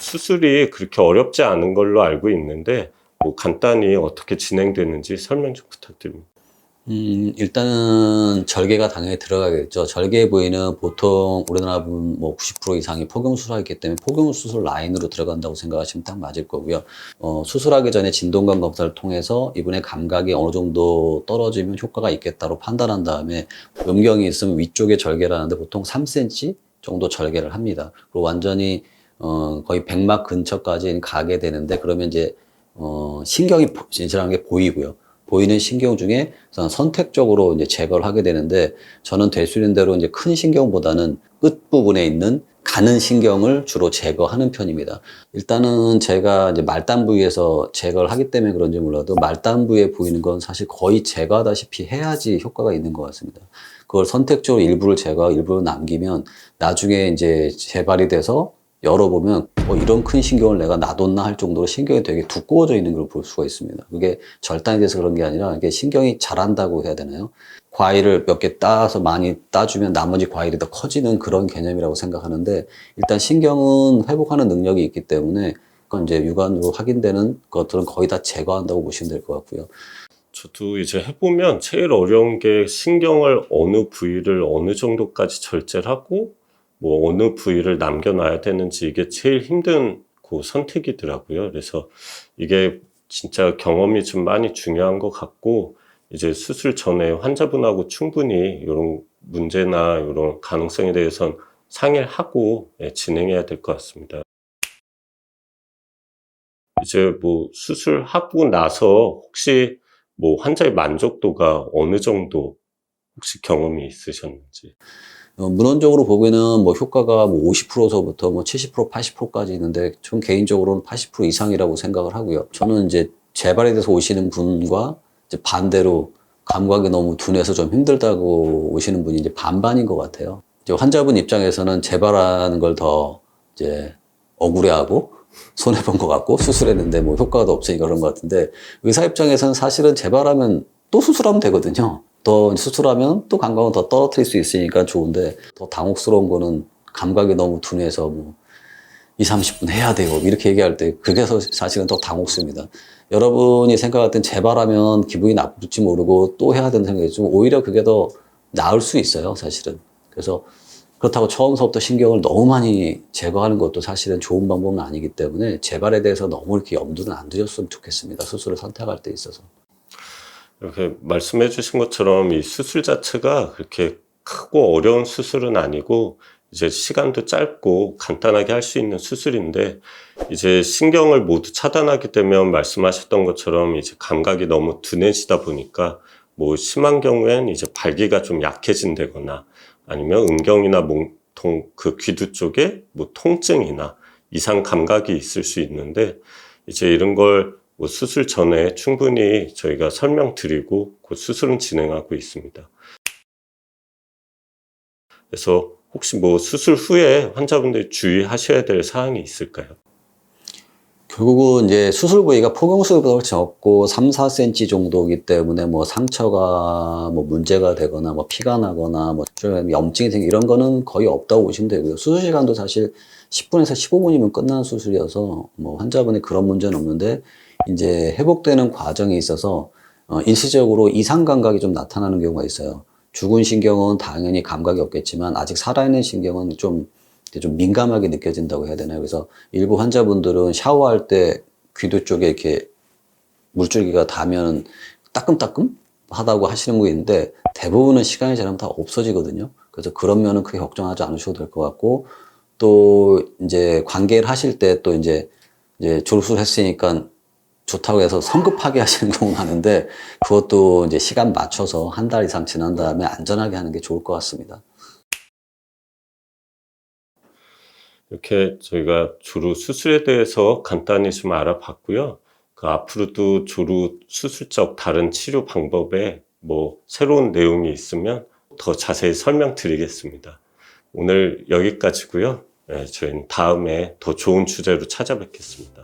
수술이 그렇게 어렵지 않은 걸로 알고 있는데 간단히 어떻게 진행되는지 설명 좀 부탁드립니다. 일단은 절개가 당연히 들어가겠죠. 절개 부위는 보통 우리나라 분 뭐 90% 이상이 포경수술하기 때문에 포경수술 라인으로 들어간다고 생각하시면 딱 맞을 거고요. 수술하기 전에 진동감 검사를 통해서 이분의 감각이 어느 정도 떨어지면 효과가 있겠다고 판단한 다음에 음경이 있으면 위쪽에 절개를 하는데 보통 3cm 정도 절개를 합니다. 그리고 완전히 거의 백막 근처까지 가게 되는데 그러면 이제 신경이 진실한 게 보이고요. 보이는 신경 중에 선택적으로 이제 제거를 하게 되는데 저는 될 수 있는 대로 이제 큰 신경보다는 끝부분에 있는 가는 신경을 주로 제거하는 편입니다. 일단은 제가 이제 말단 부위에서 제거를 하기 때문에 그런지 몰라도 말단 부위에 보이는 건 사실 거의 제거하다시피 해야지 효과가 있는 것 같습니다. 그걸 선택적으로 일부를 제거하고 일부를 남기면 나중에 이제 재발이 돼서 열어보면 이런 큰 신경을 내가 놔뒀나 할 정도로 신경이 되게 두꺼워져 있는 걸 볼 수가 있습니다. 그게 절단이 돼서 그런 게 아니라 이게 신경이 자란다고 해야 되나요? 과일을 몇 개 따서 많이 따주면 나머지 과일이 더 커지는 그런 개념이라고 생각하는데 일단 신경은 회복하는 능력이 있기 때문에 그건 이제 육안으로 확인되는 것들은 거의 다 제거한다고 보시면 될 것 같고요. 저도 이제 해보면 제일 어려운 게 신경을 어느 부위를 어느 정도까지 절제를 하고 어느 부위를 남겨놔야 되는지 이게 제일 힘든 그 선택이더라고요. 그래서 이게 진짜 경험이 좀 많이 중요한 것 같고 이제 수술 전에 환자분하고 충분히 이런 문제나 이런 가능성에 대해서는 상의를 하고 진행해야 될 것 같습니다. 이제 수술하고 나서 혹시 환자의 만족도가 어느 정도 혹시 경험이 있으셨는지. 문헌적으로 보면은 효과가 50%서부터 70%, 80%까지 있는데 전 개인적으로는 80% 이상이라고 생각을 하고요. 저는 이제 재발이 돼서 오시는 분과 이제 반대로 감각이 너무 둔해서 좀 힘들다고 오시는 분이 이제 반반인 것 같아요. 이제 환자분 입장에서는 재발하는 걸 더 이제 억울해하고 손해본 것 같고 수술했는데 효과가 없으니까 그런 것 같은데 의사 입장에서는 사실은 재발하면 또 수술하면 되거든요. 더 수술하면 또 감각은 더 떨어뜨릴 수 있으니까 좋은데 더 당혹스러운 거는 감각이 너무 둔해서 2, 30분 해야 돼요. 이렇게 얘기할 때 그게 사실은 더 당혹스럽니다. 여러분이 생각할 땐 재발하면 기분이 나쁠지 모르고 또 해야 된다는 생각이 좀 오히려 그게 더 나을 수 있어요, 사실은. 그래서 그렇다고 처음서부터 신경을 너무 많이 제거하는 것도 사실은 좋은 방법은 아니기 때문에 재발에 대해서 너무 이렇게 염두는 안 두셨으면 좋겠습니다. 수술을 선택할 때 있어서. 이렇게 말씀해 주신 것처럼 이 수술 자체가 그렇게 크고 어려운 수술은 아니고 이제 시간도 짧고 간단하게 할 수 있는 수술인데 이제 신경을 모두 차단하게 되면 말씀하셨던 것처럼 이제 감각이 너무 둔해지다 보니까 심한 경우엔 이제 발기가 좀 약해진다거나 아니면 음경이나 몸통 그 귀두 쪽에 통증이나 이상 감각이 있을 수 있는데 이제 이런 걸 수술 전에 충분히 저희가 설명드리고 그 수술은 진행하고 있습니다. 그래서 혹시 수술 후에 환자분들이 주의하셔야 될 사항이 있을까요? 결국은 이제 수술 부위가 포경수술보다 적고 3, 4cm 정도이기 때문에 상처가 문제가 되거나 피가 나거나 염증이 생기 이런 거는 거의 없다고 보시면 되고요. 수술 시간도 사실 10분에서 15분이면 끝나는 수술이어서 환자분이 그런 문제는 없는데 이제 회복되는 과정에 있어서 일시적으로 이상 감각이 좀 나타나는 경우가 있어요. 죽은 신경은 당연히 감각이 없겠지만 아직 살아있는 신경은 좀 민감하게 느껴진다고 해야 되나요? 그래서 일부 환자분들은 샤워할 때 귀두 쪽에 이렇게 물줄기가 닿으면 따끔따끔 하다고 하시는 분이 있는데 대부분은 시간이 지나면 다 없어지거든요. 그래서 그런 면은 크게 걱정하지 않으셔도 될 것 같고 또 이제 관계를 하실 때 또 이제 졸수를 했으니까 좋다고 해서 성급하게 하시는 경우가 많은데 그것도 이제 시간 맞춰서 한 달 이상 지난 다음에 안전하게 하는 게 좋을 것 같습니다. 이렇게 저희가 조루 수술에 대해서 간단히 좀 알아봤고요. 그 앞으로도 조루 수술적 다른 치료 방법에 새로운 내용이 있으면 더 자세히 설명드리겠습니다. 오늘 여기까지고요. 저희는 다음에 더 좋은 주제로 찾아뵙겠습니다.